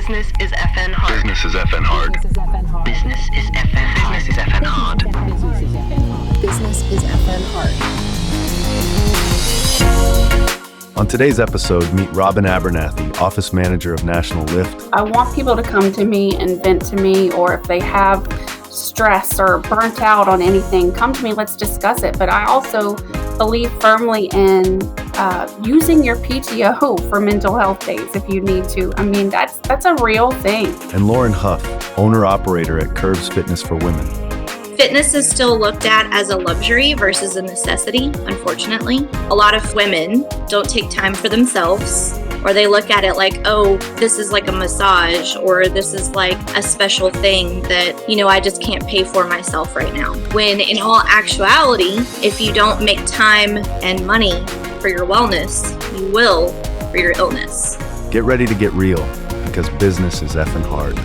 Business is FN hard. Business is FN hard. Business is FN hard. Business is FN hard. Business is FN hard. On today's episode, meet Robyn Abernathy, Office Manager of National Lift. I want people to come to me and vent to me, or if they have stress or burnt out on anything, come to me, let's discuss it. But I also believe firmly in using your PTO for mental health days if you need to. I mean, that's a real thing. And Lauren Huff, owner-operator at Curbs Fitness for Women. Fitness is still looked at as a luxury versus a necessity, unfortunately. A lot of women don't take time for themselves, or they look at it like, oh, this is like a massage, or this is like a special thing that, I just can't pay for myself right now. When in all actuality, if you don't make time and money for your wellness, you will for your illness. Get ready to get real, because business is effing hard.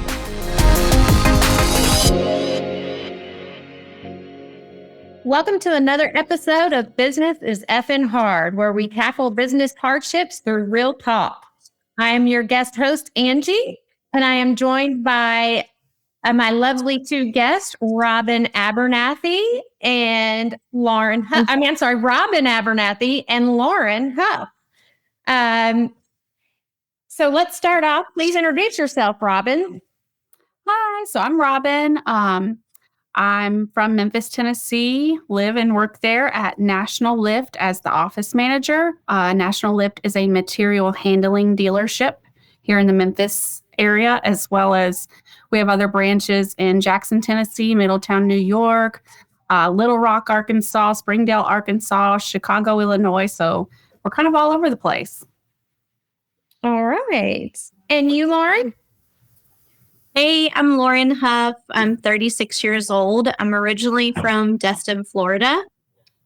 Welcome to another episode of Business is Effin' Hard, where we tackle business hardships through real talk. I am your guest host, Angie, and I am joined by my lovely two guests, Robyn Abernathy and Lauren Huff. Robyn Abernathy and Lauren Huff. So let's start off. Please introduce yourself, Robyn. Hi, so I'm Robyn. I'm from Memphis, Tennessee, live and work there at National Lift as the office manager. National Lift is a material handling dealership here in the Memphis area, as well as we have other branches in Jackson, Tennessee, Middletown, New York, Little Rock, Arkansas, Springdale, Arkansas, Chicago, Illinois. So we're kind of all over the place. All right. And you, Lauren? Hey, I'm Lauren Huff. I'm 36 years old. I'm originally from Destin, Florida,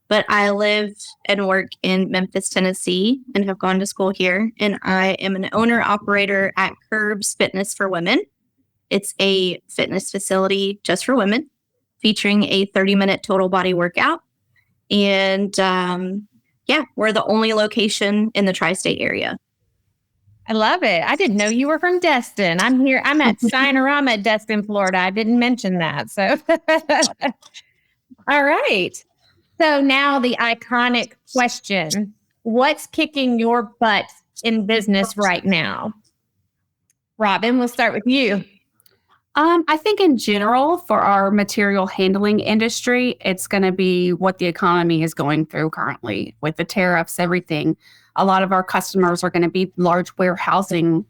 but I live and work in Memphis, Tennessee, and have gone to school here. And I am an owner-operator at Curbs Fitness for Women. It's a fitness facility just for women, featuring a 30-minute total body workout. And we're the only location in the tri-state area. I love it. I didn't know you were from Destin. I'm here. I'm at Shinorama at Destin, Florida. I didn't mention that. So, all right. So now the iconic question, what's kicking your butt in business right now? Robyn, we'll start with you. I think in general for our material handling industry, it's going to be what the economy is going through currently with the tariffs, everything. A lot of our customers are going to be large warehouses,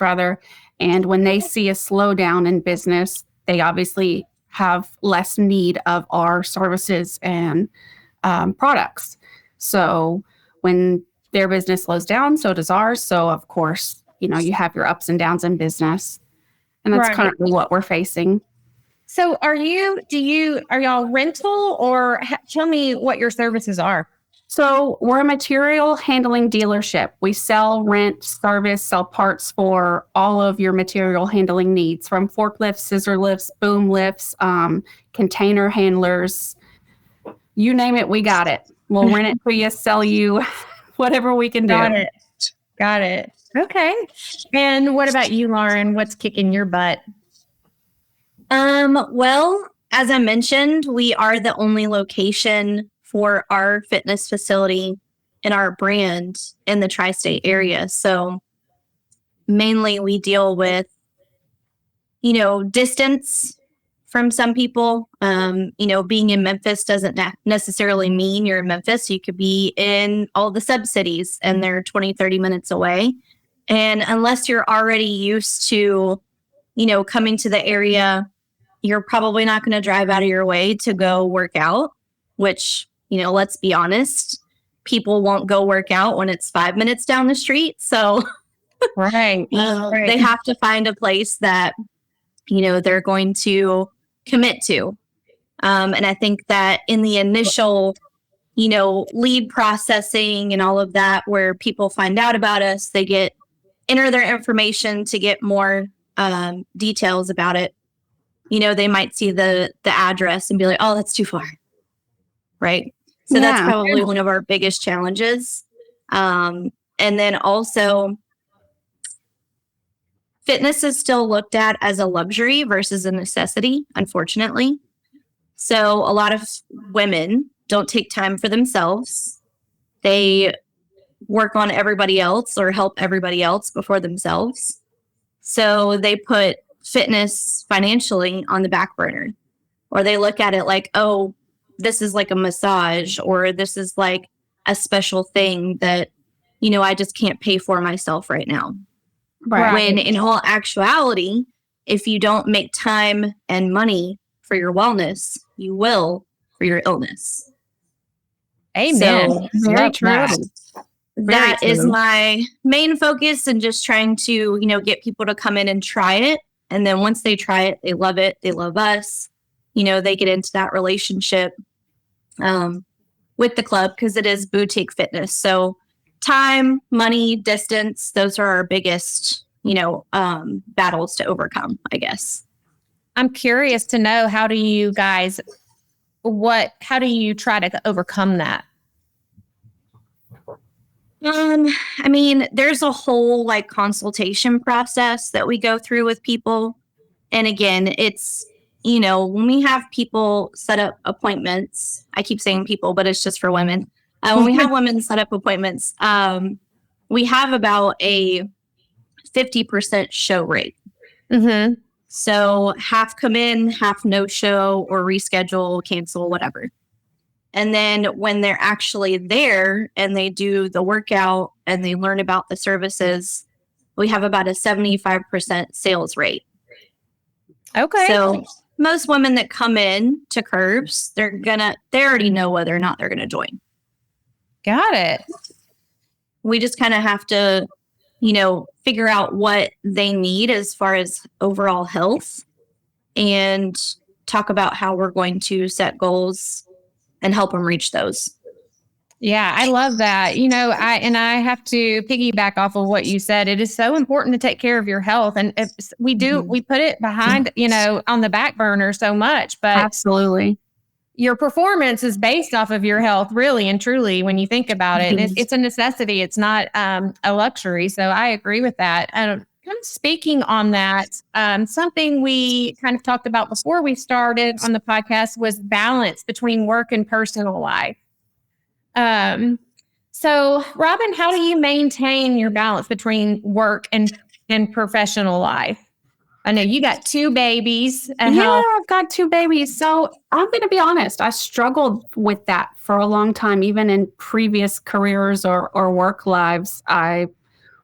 rather. And when they see a slowdown in business, they obviously have less need of our services and products. So when their business slows down, so does ours. So of course, you have your ups and downs in business, and that's kind of what we're facing. So are y'all rental, or tell me what your services are? So we're a material handling dealership. We sell, rent, service, sell parts for all of your material handling needs, from forklifts, scissor lifts, boom lifts, container handlers, you name it, we got it. We'll rent it for you, sell you, whatever we can do. Got it. Okay. And what about you, Lauren? What's kicking your butt? Well, as I mentioned, we are the only location for our fitness facility and our brand in the tri-state area. So mainly we deal with, distance from some people. Being in Memphis doesn't necessarily mean you're in Memphis. You could be in all the sub-cities and they're 20, 30 minutes away. And unless you're already used to, coming to the area, you're probably not going to drive out of your way to go work out, which, let's be honest, people won't go work out when it's 5 minutes down the street. So right. They have to find a place that, they're going to commit to. And I think that in the initial, lead processing and all of that, where people find out about us, they enter their information to get more details about it. They might see the address and be like, oh, that's too far. Right. So that's probably one of our biggest challenges. And then also, fitness is still looked at as a luxury versus a necessity, unfortunately. So a lot of women don't take time for themselves. They work on everybody else or help everybody else before themselves. So they put fitness financially on the back burner, or they look at it like, oh, this is like a massage, or this is like a special thing that, I just can't pay for myself right now. Right. When in all actuality, if you don't make time and money for your wellness, you will for your illness. Amen. So Very Love true. that. that Very is true. my main focus, and just trying to, get people to come in and try it. And then once they try it, they love it. They love us. They get into that relationship with the club, because it is boutique fitness. So time, money, distance, those are our biggest, battles to overcome, I guess. I'm curious to know, how do you try to overcome that? There's a whole consultation process that we go through with people. And again, it's, when we have people set up appointments, I keep saying people, but it's just for women. When we have women set up appointments, we have about a 50% show rate. Mm-hmm. So half come in, half no show or reschedule, cancel, whatever. And then when they're actually there and they do the workout and they learn about the services, we have about a 75% sales rate. Okay. So most women that come in to Curbs, they already know whether or not they're going to join. Got it. We just kind of have to, figure out what they need as far as overall health, and talk about how we're going to set goals and help them reach those. Yeah, I love that. I have to piggyback off of what you said. It is so important to take care of your health. And we put it behind, on the back burner so much, but Absolutely. your performance is based off of your health, really and truly, when you think about it. And it's a necessity. It's not a luxury. So I agree with that. Kind of speaking on that, something we kind of talked about before we started on the podcast was balance between work and personal life. So Robyn, how do you maintain your balance between work and professional life? I know you got 2 babies. And I've got 2 babies. So I'm going to be honest. I struggled with that for a long time, even in previous careers or work lives. I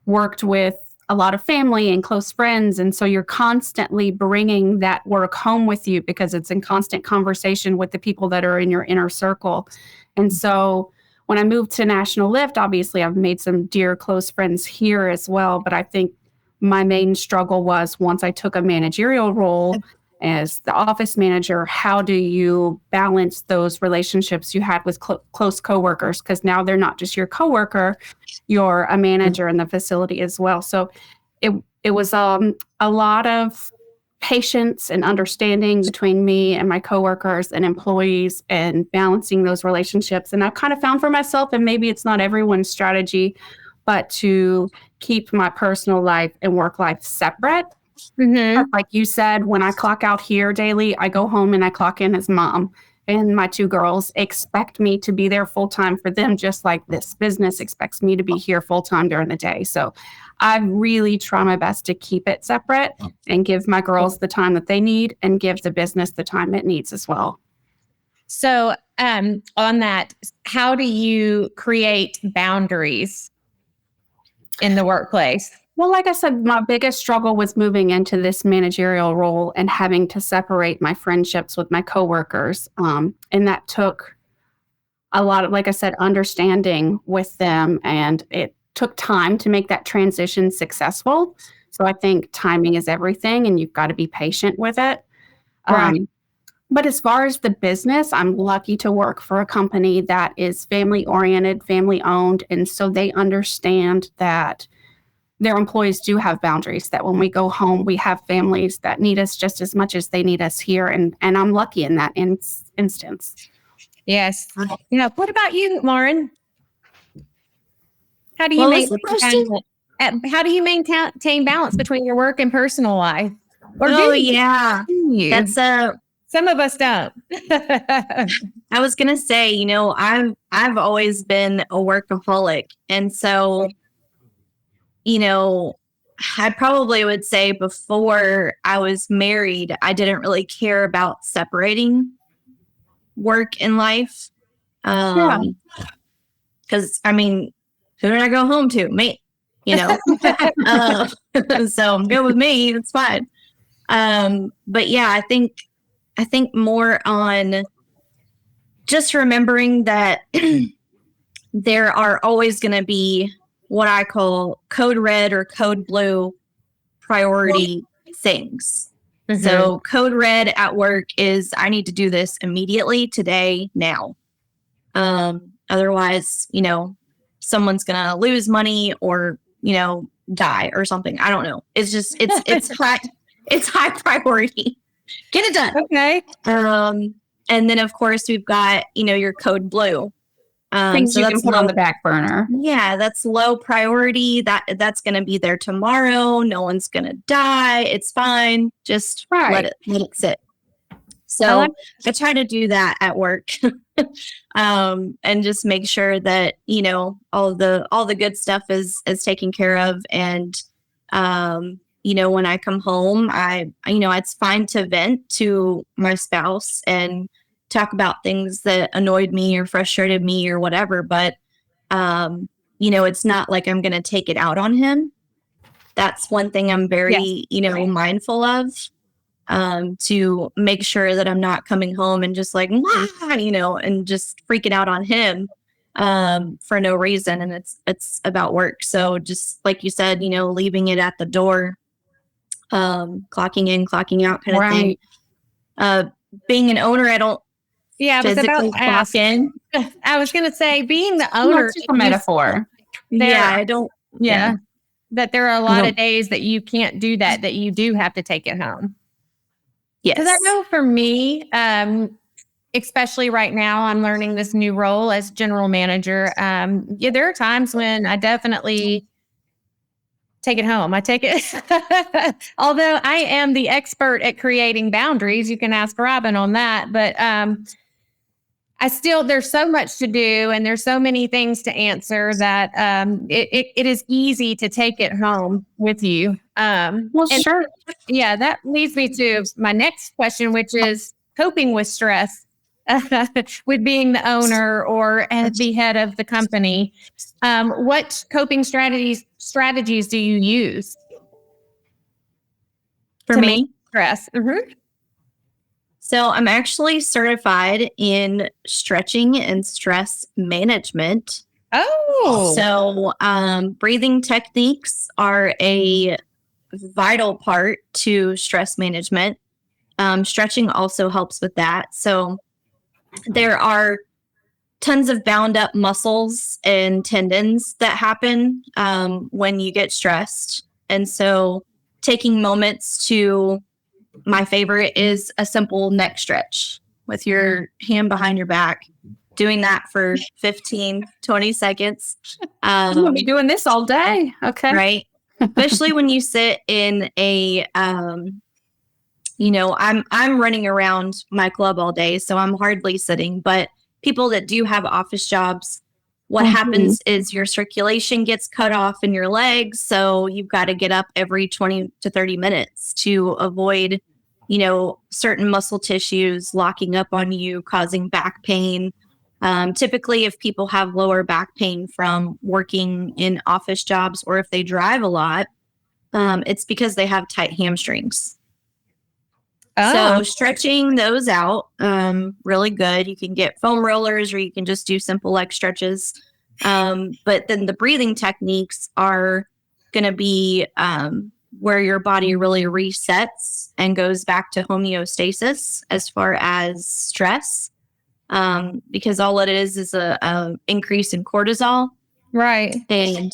worked with a lot of family and close friends. And so you're constantly bringing that work home with you, because it's in constant conversation with the people that are in your inner circle. And so when I moved to National Lift, obviously I've made some dear close friends here as well. But I think my main struggle was, once I took a managerial role as the office manager, how do you balance those relationships you had with close coworkers? Because now they're not just your coworker, you're a manager in the facility as well. So it was a lot of patience and understanding between me and my coworkers and employees, and balancing those relationships. And I've kind of found for myself, and maybe it's not everyone's strategy, but to keep my personal life and work life separate. Mm-hmm. Like you said, when I clock out here daily, I go home and I clock in as mom. And my 2 girls expect me to be there full time for them, just like this business expects me to be here full time during the day. So I really try my best to keep it separate and give my girls the time that they need, and give the business the time it needs as well. So on that, how do you create boundaries in the workplace? Well, like I said, my biggest struggle was moving into this managerial role and having to separate my friendships with my coworkers. And that took a lot of, like I said, understanding with them. And it took time to make that transition successful. So I think timing is everything, and you've got to be patient with it. Right. But as far as the business, I'm lucky to work for a company that is family oriented, family owned. And so they understand that their employees do have boundaries, that when we go home, we have families that need us just as much as they need us here. And I'm lucky in that instance. Yes. What about you, Lauren? How do you What make was the question? How do you maintain balance between your work and personal life? Or Oh, do you? yeah. That's Some of us don't. I was gonna say, I've always been a workaholic. And so, I probably would say before I was married, I didn't really care about separating work and life. Yeah. Because who did I go home to? Me, uh, so go with me. It's fine. But yeah, I think more on just remembering that there are always going to be what I call code red or code blue priority things. Mm-hmm. So code red at work is I need to do this immediately, today, now. Otherwise, someone's going to lose money or, die or something. I don't know. It's just, it's high priority. Get it done. Okay. And then of course we've got, your code blue. Things So you can that's put on the back burner. Yeah, that's low priority. That's going to be there tomorrow. No one's going to die. It's fine. Just let it sit. So I try to do that at work, and just make sure that all the good stuff is taken care of. And when I come home, it's fine to vent to my spouse and talk about things that annoyed me or frustrated me or whatever. But it's not like I'm going to take it out on him. That's one thing I'm very mindful of. To make sure that I'm not coming home and just like, and just freaking out on him, for no reason. And it's about work. So just like you said, leaving it at the door, clocking in, clocking out kind of thing. Being an owner, I don't physically clock in. I was going to say, being the owner, It's just a metaphor. I don't. Yeah. That there are a lot of days that you can't do that you do have to take it home. Yes. Because I know for me, especially right now, I'm learning this new role as general manager. There are times when I definitely take it home. I take it. Although I am the expert at creating boundaries, you can ask Robyn on that. But there's so much to do and there's so many things to answer that it is easy to take it home with you. Sure. Yeah, that leads me to my next question, which is coping with stress with being the owner or the head of the company. What coping strategies do you use For to me? manage stress? Mm-hmm. So I'm actually certified in stretching and stress management. Oh. So breathing techniques are a vital part to stress management. Stretching also helps with that. So there are tons of bound up muscles and tendons that happen when you get stressed. And so taking moments to, my favorite is a simple neck stretch with your hand behind your back, doing that for 15, 20 seconds. We'll be doing this all day. Okay. Right. Especially when you sit in a, I'm running around my club all day, so I'm hardly sitting, but people that do have office jobs, what happens is your circulation gets cut off in your legs. So you've got to get up every 20 to 30 minutes to avoid, certain muscle tissues locking up on you, causing back pain. Typically, if people have lower back pain from working in office jobs or if they drive a lot, it's because they have tight hamstrings. So stretching those out, really good. You can get foam rollers or you can just do simple leg stretches. But then the breathing techniques are going to be where your body really resets and goes back to homeostasis as far as stress. Because all it is a increase in cortisol. Right. And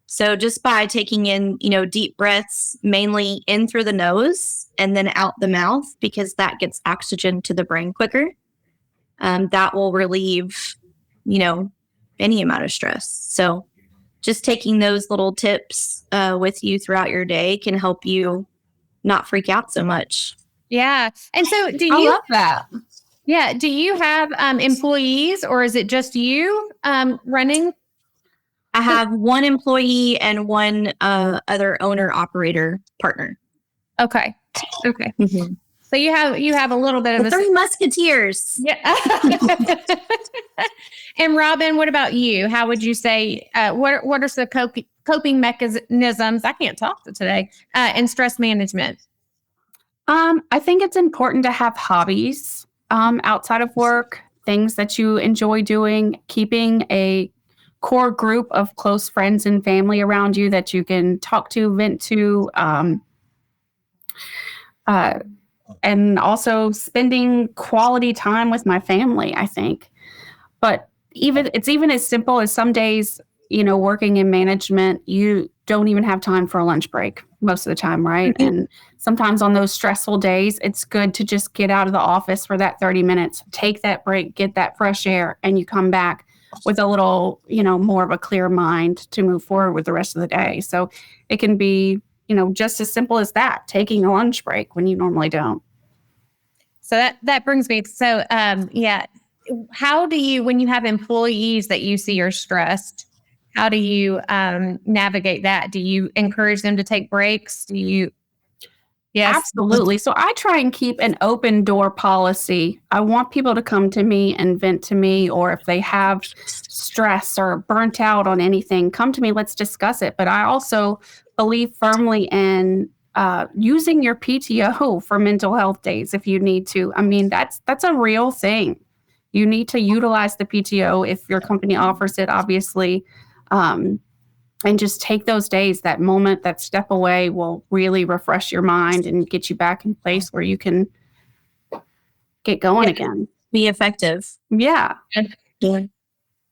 so just by taking in, deep breaths, mainly in through the nose and then out the mouth, because that gets oxygen to the brain quicker, that will relieve, any amount of stress. So just taking those little tips with you throughout your day can help you not freak out so much. Yeah. And so I love that. Yeah. Do you have employees, or is it just you running? I have one employee and one other owner operator partner. Okay. Okay. Mm-hmm. So you have a little bit of The three musketeers. Yeah. And Robyn, what about you? How would you say, what are the coping mechanisms? I can't talk today, in stress management. I think it's important to have hobbies outside of work, things that you enjoy doing, keeping a core group of close friends and family around you that you can talk to, vent to, and also spending quality time with my family, I think. But it's even as simple as some days, working in management, you don't even have time for a lunch break most of the time, right? Mm-hmm. And sometimes on those stressful days, it's good to just get out of the office for that 30 minutes, take that break, get that fresh air, and you come back with a little, more of a clear mind to move forward with the rest of the day. So it can be, just as simple as that, taking a lunch break when you normally don't. So that brings me. So, how do you, when you have employees that you see are stressed, how do you navigate that? Do you encourage them to take breaks? Do you? Yes, absolutely. So I try and keep an open door policy. I want people to come to me and vent to me, or if they have stress or burnt out on anything, come to me, let's discuss it. But I also believe firmly in using your PTO for mental health days if you need to. I mean, that's a real thing. You need to utilize the PTO if your company offers it, obviously. And just take those days, that moment, that step away will really refresh your mind and get you back in place where you can get going again. Be effective. Yeah.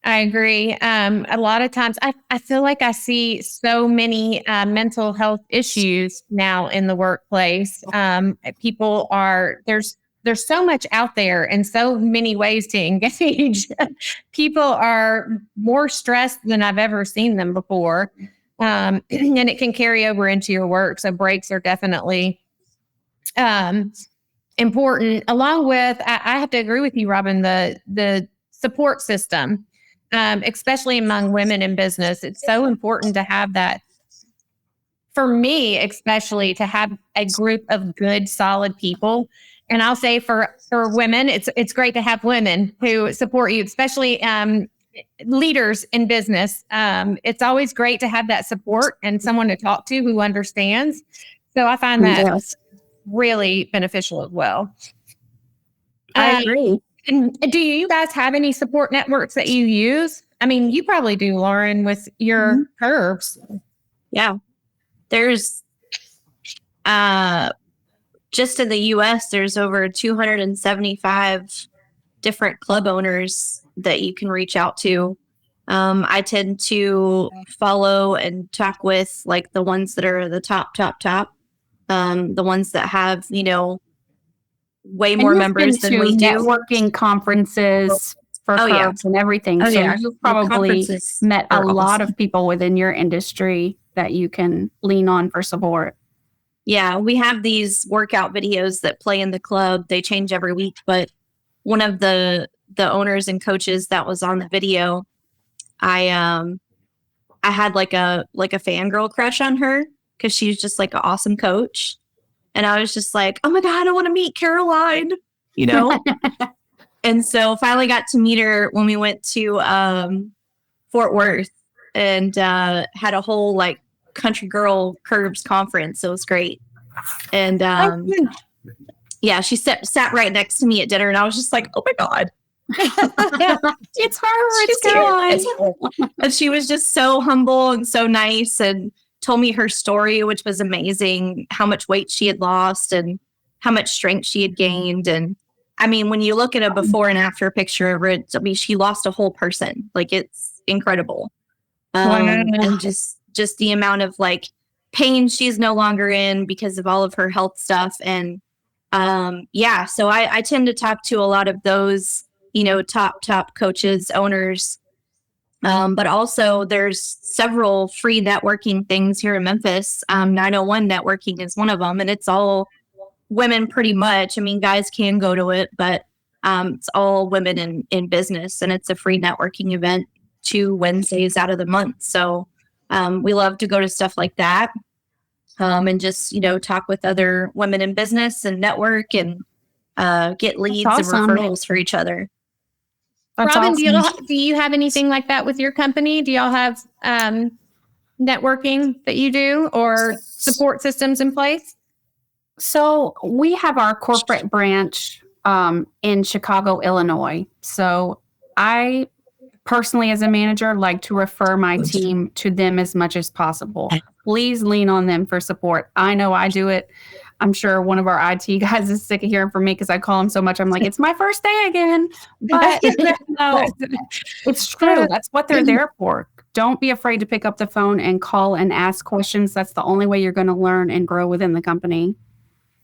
I agree. A lot of times I feel like I see so many mental health issues now in the workplace. People there's so much out there and so many ways to engage. People are more stressed than I've ever seen them before. And it can carry over into your work. So breaks are definitely important. Along with, I have to agree with you, Robyn, the support system, especially among women in business. It's so important to have that. For me, especially to have a group of good, solid people. And I'll say for women, it's great to have women who support you, especially leaders in business. It's always great to have that support and someone to talk to who understands. So I find that really beneficial as well. I agree. And do you guys have any support networks that you use? I mean, you probably do, Lauren, with your curves. Yeah. There's just in the US, there's over 275 different club owners that you can reach out to. I tend to follow and talk with like the ones that are the top, the ones that have, way more members than we do. Networking conferences for clubs and everything. So you've probably met a lot of people within your industry that you can lean on for support. Yeah, we have these workout videos that play in the club. They change every week, but one of the owners and coaches that was on the video, I had like a fangirl crush on her because she's just like an awesome coach. And I was just like, oh my God, I want to meet Caroline, And so finally got to meet her when we went to Fort Worth and had a whole like country girl curves conference. So it was great. And she sat right next to me at dinner and I was just like, oh my God. It's her. It's Caroline. And she was just so humble and so nice and told me her story, which was amazing, how much weight she had lost and how much strength she had gained. And I mean, when you look at a before and after picture of her, I mean, she lost a whole person. Like, it's incredible. And just the amount of like pain she's no longer in because of all of her health stuff. And so I tend to talk to a lot of those, top coaches, owners, But also there's several free networking things here in Memphis. 901 networking is one of them, and it's all women pretty much. I mean, guys can go to it, but it's all women in business, and it's a free networking event 2 Wednesdays out of the month. So we love to go to stuff like that and just, talk with other women in business and network and get leads awesome. and referrals for each other. That's Robyn, awesome. do you have anything like that with your company? Do y'all have networking that you do or support systems in place? So we have our corporate branch in Chicago, Illinois. So I personally, as a manager, like to refer my team to them as much as possible. Please lean on them for support. I know I do it. I'm sure one of our IT guys is sick of hearing from me because I call him so much. I'm like, it's my first day again. But no, it's true. That's what they're there for. Don't be afraid to pick up the phone and call and ask questions. That's the only way you're going to learn and grow within the company.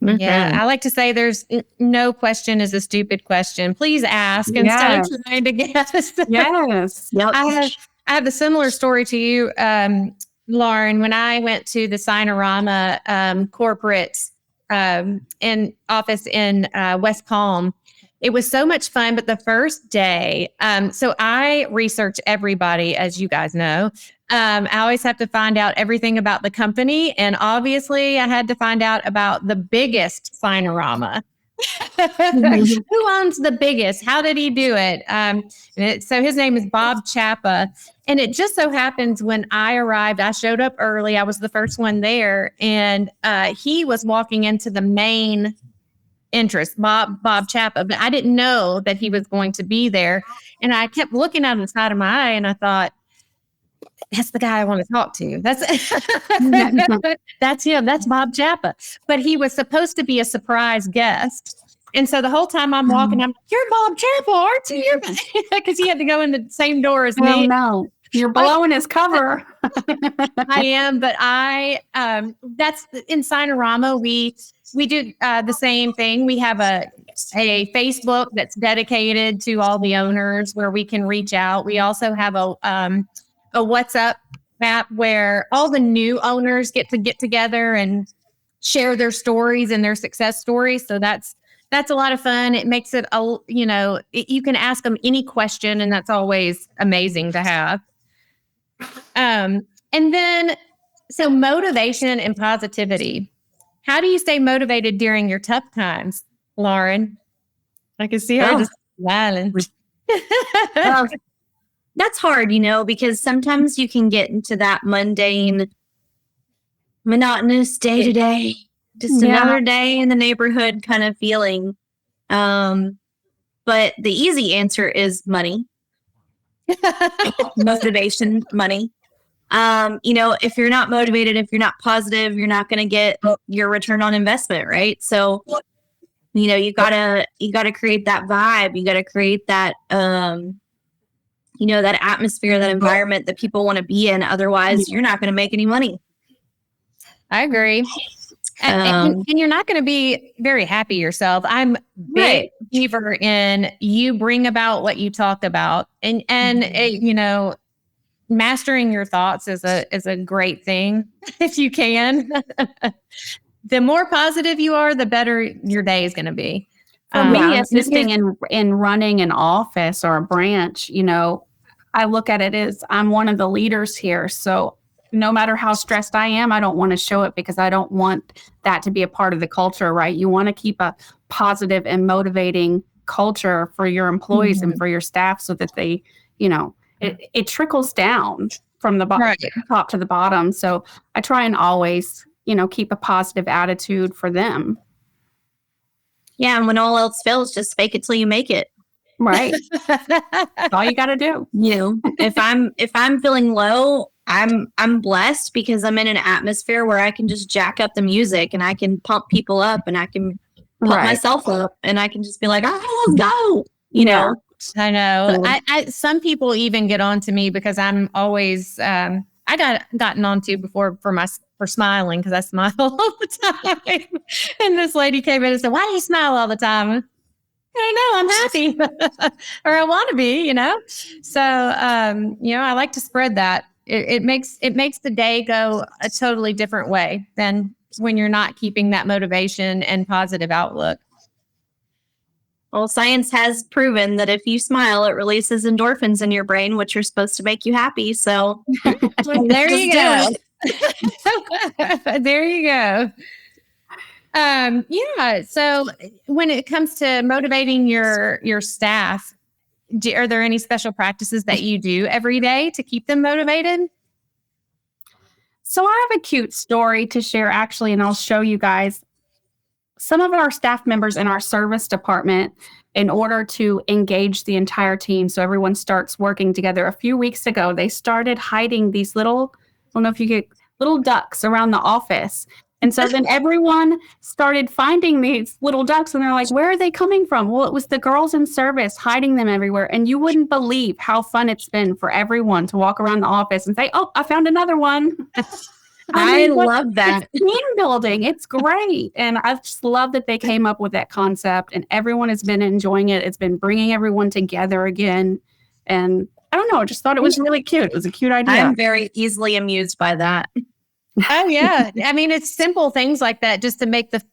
Yeah, I like to say there's no question is a stupid question. Please ask instead of trying to guess. Yes. Yep. I have a similar story to you, Lauren. When I went to the Sinorama corporate in office in West Palm, it was so much fun. But the first day, so I research everybody, as you guys know. I always have to find out everything about the company. And obviously, I had to find out about the biggest Sinorama. Who owns the biggest? How did he do it? So his name is Bob Chappa. And it just so happens when I arrived, I showed up early. I was the first one there. And he was walking into the main entrance, Bob Chappa. But I didn't know that he was going to be there. And I kept looking out of the side of my eye and I thought, that's the guy I want to talk to. That's him. That's Bob Chappa. But he was supposed to be a surprise guest. And so the whole time I'm walking, I'm like, you're Bob Chappa, aren't you? Because he had to go in the same door as me. Oh, no. You're blowing his cover. I am, but that's in Sinorama. We do the same thing. We have a Facebook that's dedicated to all the owners where we can reach out. We also have a WhatsApp app where all the new owners get together and share their stories and their success stories. So that's a lot of fun. It makes it, you can ask them any question, and that's always amazing to have. And then, so motivation and positivity. How do you stay motivated during your tough times, Lauren? I can see her just smiling. That's hard, because sometimes you can get into that mundane, monotonous day to day, just another day in the neighborhood kind of feeling. But the easy answer is money. Motivation, money. If you're not motivated, if you're not positive, you're not going to get your return on investment, right? So, you gotta create that vibe. You gotta create that, that atmosphere, that environment that people want to be in. Otherwise, you're not going to make any money. I agree. And you're not going to be very happy yourself. I'm big believer in you bring about what you talk about, and mastering your thoughts is a great thing if you can. The more positive you are, the better your day is going to be. For me, assisting in running an office or a branch, I look at it as I'm one of the leaders here. So no matter how stressed I am, I don't want to show it because I don't want that to be a part of the culture, right? You want to keep a positive and motivating culture for your employees and for your staff so that they, it trickles down from the top to the bottom. So I try and always, keep a positive attitude for them. Yeah. And when all else fails, just fake it till you make it. Right. That's all you got to do. If I'm feeling low, I'm blessed because I'm in an atmosphere where I can just jack up the music and I can pump people up and I can pump myself up and I can just be like, let's go. I know. I some people even get on to me because I'm always I got gotten onto before for smiling because I smile all the time. And this lady came in and said, "Why do you smile all the time?" I know, I'm happy or I want to be, So, I like to spread that. It makes the day go a totally different way than when you're not keeping that motivation and positive outlook. Well, science has proven that if you smile, it releases endorphins in your brain, which are supposed to make you happy. So there you go. There you go. So when it comes to motivating your staff, are there any special practices that you do every day to keep them motivated? So I have a cute story to share, actually, and I'll show you guys. Some of our staff members in our service department, in order to engage the entire team so everyone starts working together, a few weeks ago, they started hiding these little, I don't know if you get little ducks around the office. And so then everyone started finding these little ducks and they're like, where are they coming from? Well, it was the girls in service hiding them everywhere. And you wouldn't believe how fun it's been for everyone to walk around the office and say, oh, I found another one. I love that. Team building. It's great. And I just love that they came up with that concept and everyone has been enjoying it. It's been bringing everyone together again. And I don't know, I just thought it was really cute. It was a cute idea. I'm very easily amused by that. Oh, yeah. I mean, it's simple things like that just to make the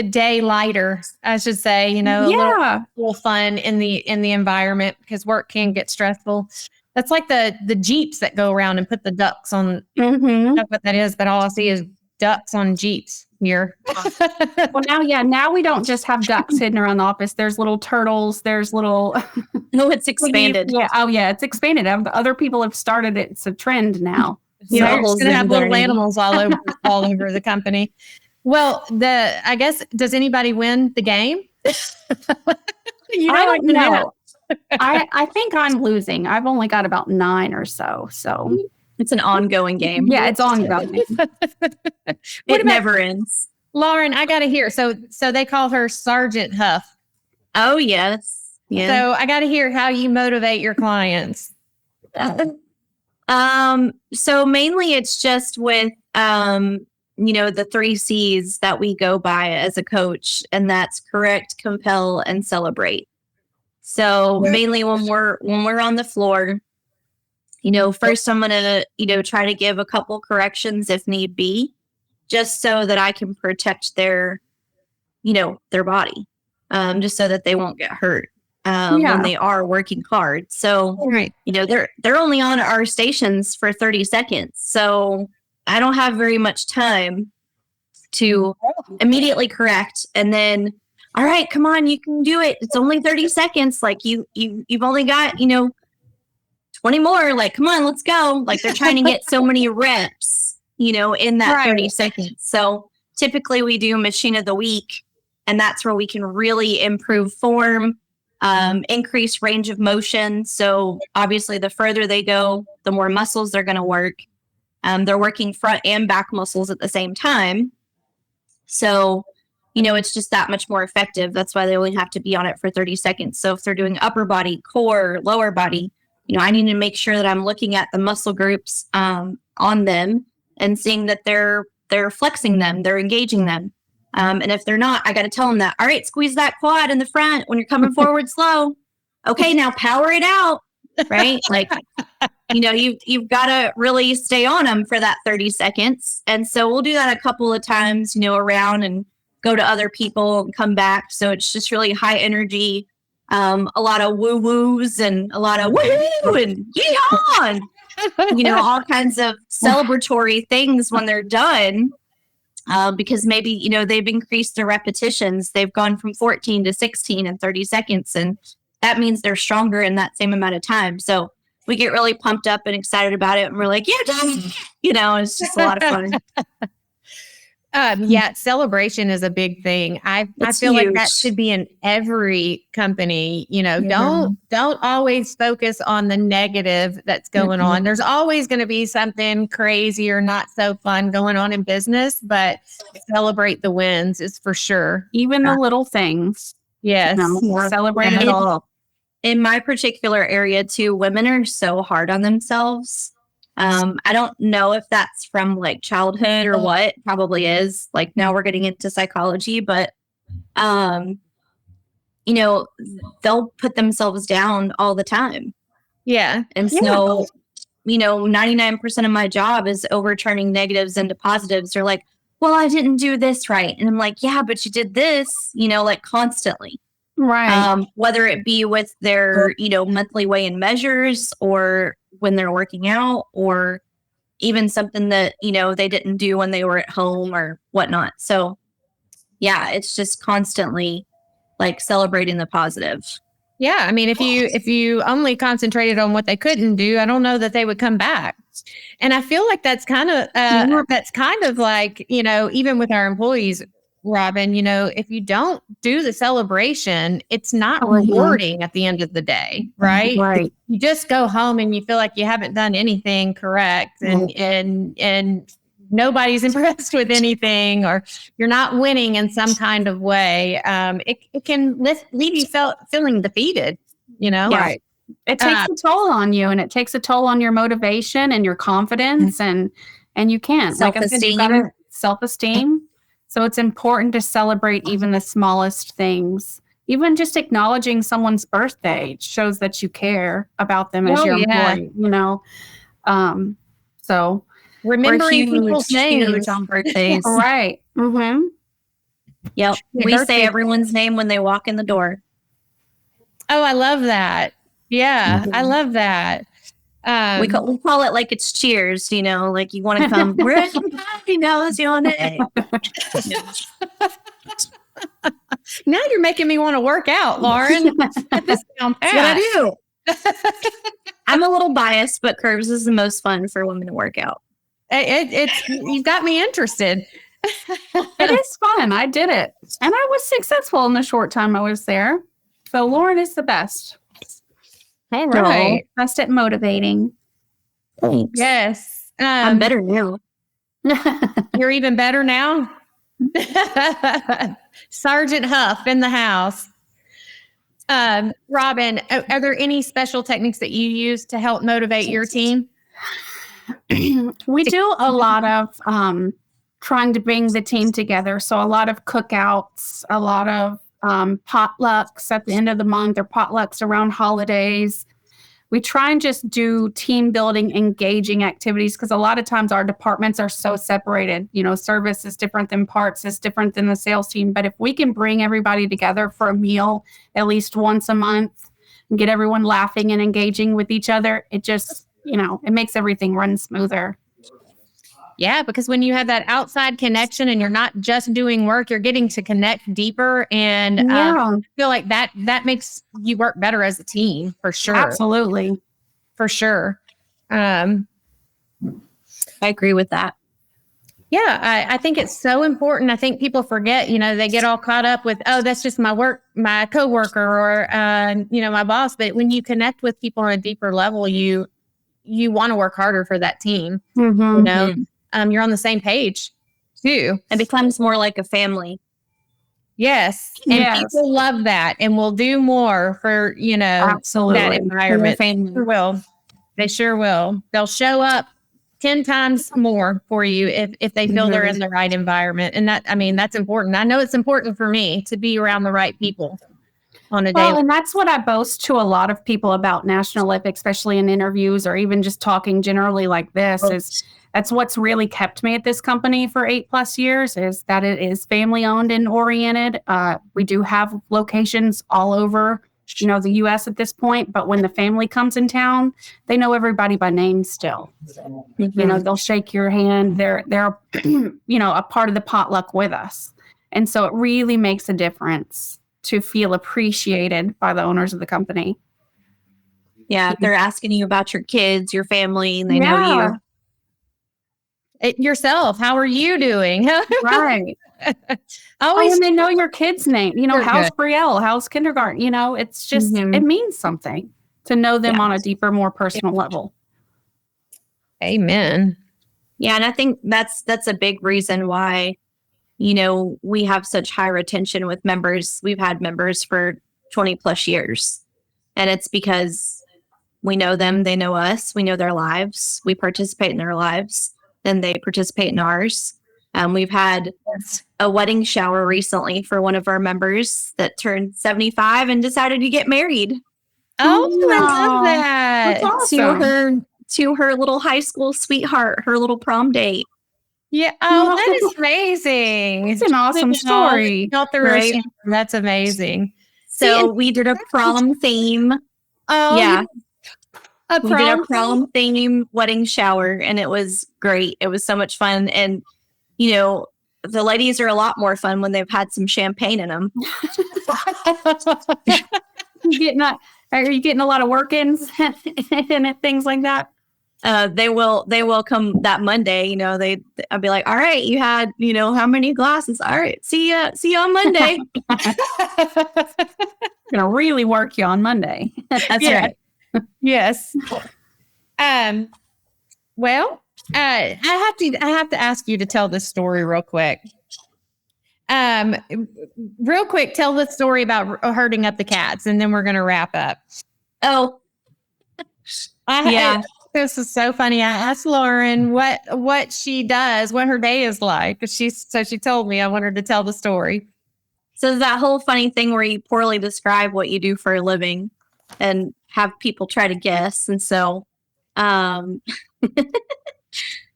day lighter, I should say, a little fun in the environment because work can get stressful. That's like the Jeeps that go around and put the ducks on. Mm-hmm. That's what that is, but all I see is ducks on Jeeps here. Well, now we don't just have ducks hidden around the office. There's little turtles. There's little. No, it's expanded. Yeah. Oh, yeah. It's expanded. Other people have started it. It's a trend now. It's going to have little animals all over the company. Well, I guess, does anybody win the game? I don't know. I think I'm losing. I've only got about 9 or so. So it's an ongoing game. Yeah, it's ongoing. It never ends. Lauren, I got to hear. So they call her Sergeant Huff. Oh, yes. Yeah. So I got to hear how you motivate your clients. So mainly it's just with, the 3 C's that we go by as a coach, and that's correct, compel, and celebrate. So mainly when we're on the floor, first I'm going to, try to give a couple corrections if need be, just so that I can protect their body, just so that they won't get hurt. When they are working hard. So, they're only on our stations for 30 seconds. So I don't have very much time to immediately correct. And then, all right, come on, you can do it. It's only 30 seconds. Like you've only got, 20 more. Like, come on, let's go. Like they're trying to get so many reps, in that 30 seconds. So typically we do machine of the week, and that's where we can really improve form, increase range of motion. So obviously the further they go, the more muscles they're going to work. They're working front and back muscles at the same time. So, it's just that much more effective. That's why they only have to be on it for 30 seconds. So if they're doing upper body, core, lower body, I need to make sure that I'm looking at the muscle groups on them and seeing that they're flexing them, they're engaging them. And if they're not, I got to tell them that, all right, squeeze that quad in the front when you're coming forward slow. Okay, now power it out, right? Like, you've got to really stay on them for that 30 seconds. And so we'll do that a couple of times, around and go to other people and come back. So it's just really high energy, a lot of woo-woos and a lot of woo and yee-haw, and, all kinds of celebratory things when they're done. Because maybe, they've increased their repetitions. They've gone from 14 to 16 in 30 seconds. And that means they're stronger in that same amount of time. So we get really pumped up and excited about it. And we're like, yeah, it's just a lot of fun. Celebration is a big thing. I feel huge. Like that should be in every company. Don't always focus on the negative that's going on. There's always going to be something crazy or not so fun going on in business, but celebrate the wins is for sure. Even the little things. Yes. Celebrate it all. In my particular area too, women are so hard on themselves. I don't know if that's from like childhood or what. Probably is. Like now we're getting into psychology, but they'll put themselves down all the time. Yeah. And so, 99% of my job is overturning negatives into positives. They're like, well, I didn't do this right. And I'm like, yeah, but you did this, like constantly. Right. Whether it be with their, monthly weigh-in measures or when they're working out or even something that, they didn't do when they were at home or whatnot. So yeah, it's just constantly like celebrating the positive. Yeah. I mean, if you only concentrated on what they couldn't do, I don't know that they would come back. And I feel like that's kind of like, even with our employees, Robyn, if you don't do the celebration, it's not rewarding at the end of the day, right? Right. You just go home and you feel like you haven't done anything correct and nobody's impressed with anything, or you're not winning in some kind of way. It can leave you feeling defeated, Right. It takes a toll on you, and it takes a toll on your motivation and your confidence, and you can't. Like I said, you've got self-esteem. So it's important to celebrate even the smallest things. Even just acknowledging someone's birthday shows that you care about them as your employee, So remembering people's names on birthdays. Right. Mm-hmm. Yep. We say everyone's name when they walk in the door. Oh, I love that. Yeah, I love that. We call it like it's cheers, like you want to come. We're everybody knows your name. Now you're making me want to work out, Lauren. That's what I do. I'm a little biased, but curves is the most fun for women to work out. It's you've got me interested. It is fun. I did it, and I was successful in the short time I was there. So Lauren is the best. All right. Best at motivating. Thanks. Yes. I'm better now. You're even better now? Sergeant Huff in the house. Robyn, are there any special techniques that you use to help motivate your team? We do a lot of trying to bring the team together. So a lot of cookouts, a lot of potlucks at the end of the month, or potlucks around holidays. We try and just do team building, engaging activities, because a lot of times our departments are so separated. Service is different than parts, is different than the sales team. But if we can bring everybody together for a meal at least once a month and get everyone laughing and engaging with each other, it just, it makes everything run smoother. Yeah, because when you have that outside connection and you're not just doing work, you're getting to connect deeper. And I feel like that makes you work better as a team, for sure. Absolutely. For sure. I agree with that. Yeah, I think it's so important. I think people forget, they get all caught up with, oh, that's just my coworker or, my boss. But when you connect with people on a deeper level, you want to work harder for that team. Mm-hmm. You're on the same page too. It becomes more like a family. Yes. And people love that and will do more for, absolutely, that environment. Family. They sure will. They'll show up 10 times more for you if they feel they're in the right environment. And that's important. I know it's important for me to be around the right people on a daily. And that's what I boast to a lot of people about National Lip, especially in interviews or even just talking generally like this, is that's what's really kept me at this company for 8+ years, is that it is family owned and oriented. We do have locations all over, the U.S. at this point, but when the family comes in town, they know everybody by name still. They'll shake your hand. They're a part of the potluck with us. And so it really makes a difference to feel appreciated by the owners of the company. Yeah, they're asking you about your kids, your family, and they know you. Yourself, how are you doing? Right. And they know your kid's name. How's Brielle? How's kindergarten? It's just, it means something to know them on a deeper, more personal level. Amen. Yeah, and I think that's a big reason why, we have such high retention with members. We've had members for 20+ years. And it's because we know them, they know us, we know their lives, we participate in their lives, then they participate in ours. We've had a wedding shower recently for one of our members that turned 75 and decided to get married. Oh, I love That's that. awesome. To her little high school sweetheart, her little prom date. Yeah. Oh, that is amazing. It's an awesome story. Right? That's amazing. So we did a prom theme. Oh, Yeah. A We did a prom. prom theme wedding shower, and it was great. It was so much fun. And, you know, the ladies are a lot more fun when they've had some champagne in them. Are you getting a lot of work-ins and things like that? They will come that Monday. You know, I'll be like, all right, you had, you know, how many glasses? All right, see you on Monday. Gonna really work you on Monday. That's Yeah. right. Yes. Well, I have to ask you to tell this story real quick. Real quick, tell the story about herding up the cats, and then we're going to wrap up. Oh, yeah. This is so funny. I asked Lauren what she does, what her day is like. She told me. I want her to tell the story. So that whole funny thing where you poorly describe what you do for a living and have people try to guess. And so,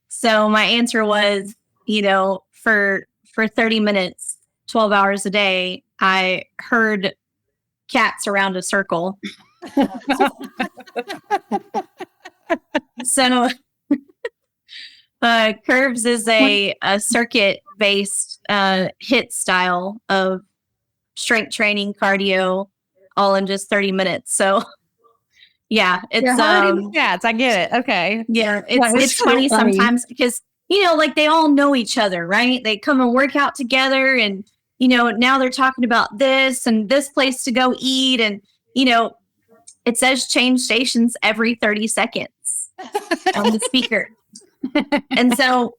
so my answer was, you know, for 30 minutes, 12 hours a day, I herd cats around a circle. So Curves is a circuit-based HIIT style of strength training, cardio, all in just 30 minutes. So yeah, it's cats. I get it. Okay. yeah, it's funny sometimes because, you know, like they all know each other, right? They come and work out together, and, you know, now they're talking about this and this place to go eat, and, you know, it says change stations every 30 seconds on the speaker. And so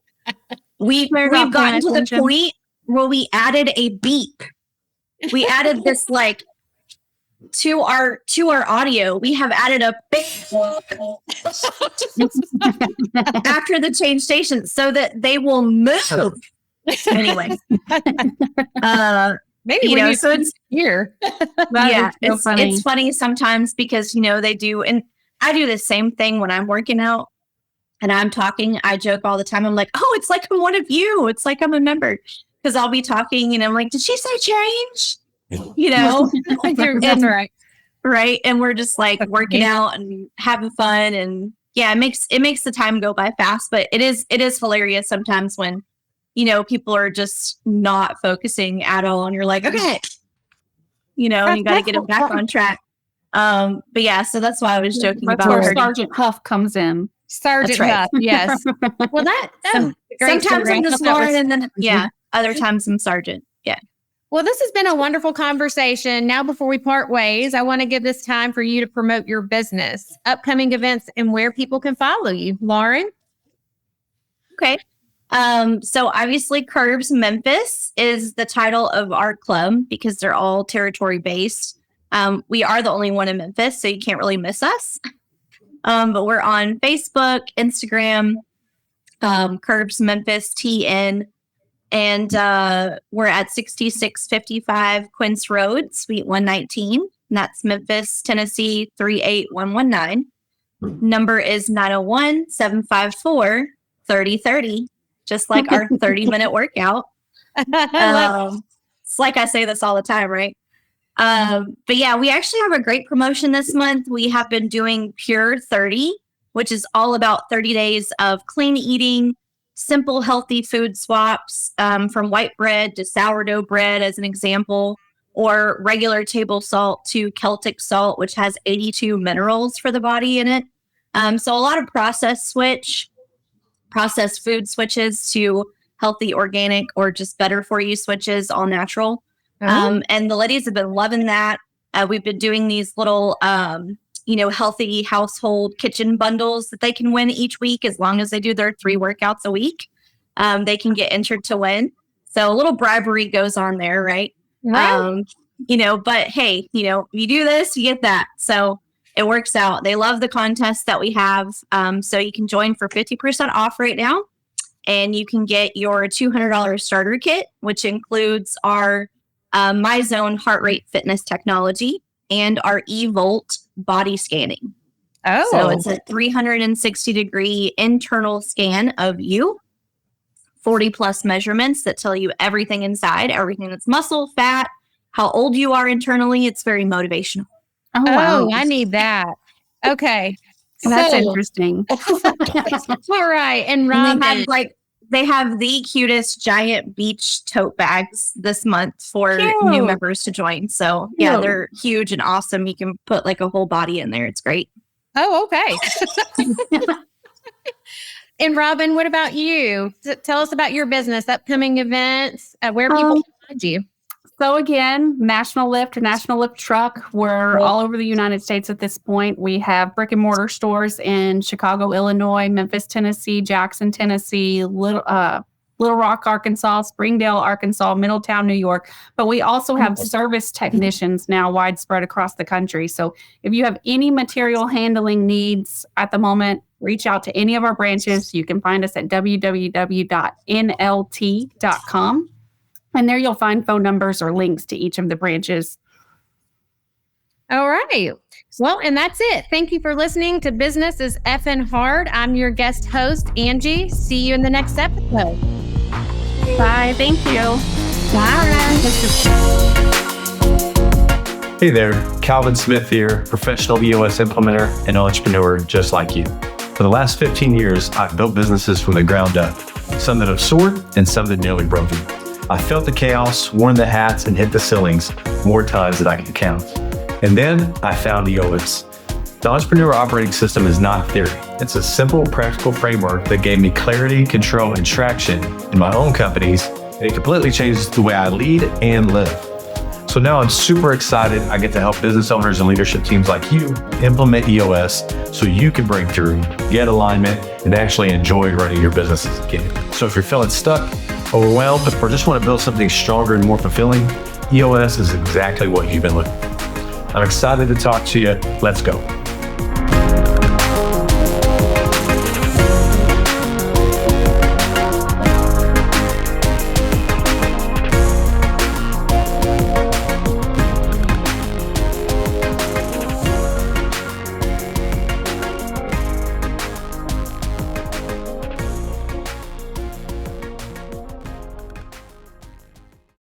we've gotten to the point where we added a beep. We added this like to our audio. We have added a beep after the change station so that they will move. Anyway, Maybe you know, so it's here. yeah, so funny. it's funny sometimes because, you know, they do, and I do the same thing when I'm working out and I'm talking. I joke all the time. I'm like, oh, it's like I'm one of you. It's like I'm a member, because I'll be talking and I'm like, did she say change? You know, That's right. right? And we're just like working out and having fun, and yeah, it makes the time go by fast. But it is hilarious sometimes when, you know, people are just not focusing at all, and you're like, okay, you know, you got to get them back on track. But yeah, so that's why I was joking That's about where herding. Sergeant Huff comes in. Sergeant right. Huff, yes. Well, that's a great Sometimes story. I'm I the thought that was- Lauren, and then yeah, other times I'm Sergeant. Yeah. Well, this has been a wonderful conversation. Now, before we part ways, I want to give this time for you to promote your business, upcoming events, and where people can follow you. Lauren? Okay. So obviously Curbs Memphis is the title of our club because they're all territory based. We are the only one in Memphis, so you can't really miss us. But we're on Facebook, Instagram, Curbs Memphis TN, and we're at 6655 Quince Road, Suite 119. And that's Memphis, Tennessee 38119. Number is 901-754-3030. Just like our 30-minute workout. It's like I say this all the time, right? But yeah, we actually have a great promotion this month. We have been doing Pure 30, which is all about 30 days of clean eating, simple, healthy food swaps, from white bread to sourdough bread, as an example, or regular table salt to Celtic salt, which has 82 minerals for the body in it. So a lot of processed food switches to healthy, organic, or just better for you switches, all natural. And the ladies have been loving that. We've been doing these little, healthy household kitchen bundles that they can win each week as long as they do their 3 workouts a week. They can get entered to win. So a little bribery goes on there, right? Right. But hey, you do this, you get that. So it works out. They love the contest that we have. So you can join for 50% off right now. and you can get your $200 starter kit, which includes our MyZone heart rate fitness technology and our eVolt body scanning. Oh, So it's a 360-degree internal scan of you, 40 plus measurements that tell you everything inside, everything that's muscle, fat, how old you are internally. It's very motivational. Oh, wow. I need that. Okay. That's So- interesting. All right. And And Robyn, they have the cutest giant beach tote bags this month for Cute. new members to join. So yeah, Cute. they're huge and awesome. You can put like a whole body in there. It's great. oh, okay. And Robyn, what about you? Tell us about your business, upcoming events, where people can find you. So again, National Lift or National Lift Truck. We're all over the United States at this point. We have brick and mortar stores in Chicago, Illinois, Memphis, Tennessee, Jackson, Tennessee, Little Rock, Arkansas, Springdale, Arkansas, Middletown, New York. But we also have service technicians now widespread across the country. So if you have any material handling needs at the moment, reach out to any of our branches. You can find us at www.nlt.com. And there you'll find phone numbers or links to each of the branches. All right. Well, and that's it. Thank you for listening to Business is Effin' Hard. I'm your guest host, Angie. See you in the next episode. Bye. Thank you. Bye. Hey there, Calvin Smith here, professional EOS implementer and entrepreneur just like you. For the last 15 years, I've built businesses from the ground up, some that have soared and some that nearly broken. I felt the chaos, worn the hats, and hit the ceilings more times than I can count. And then I found EOS. The Entrepreneur Operating System is not theory. It's a simple, practical framework that gave me clarity, control, and traction in my own companies, and it completely changed the way I lead and live. So now I'm super excited. I get to help business owners and leadership teams like you implement EOS so you can break through, get alignment, and actually enjoy running your businesses again. So if you're feeling stuck, overwhelmed, or just want to build something stronger and more fulfilling, EOS is exactly what you've been looking for. I'm excited to talk to you. Let's go.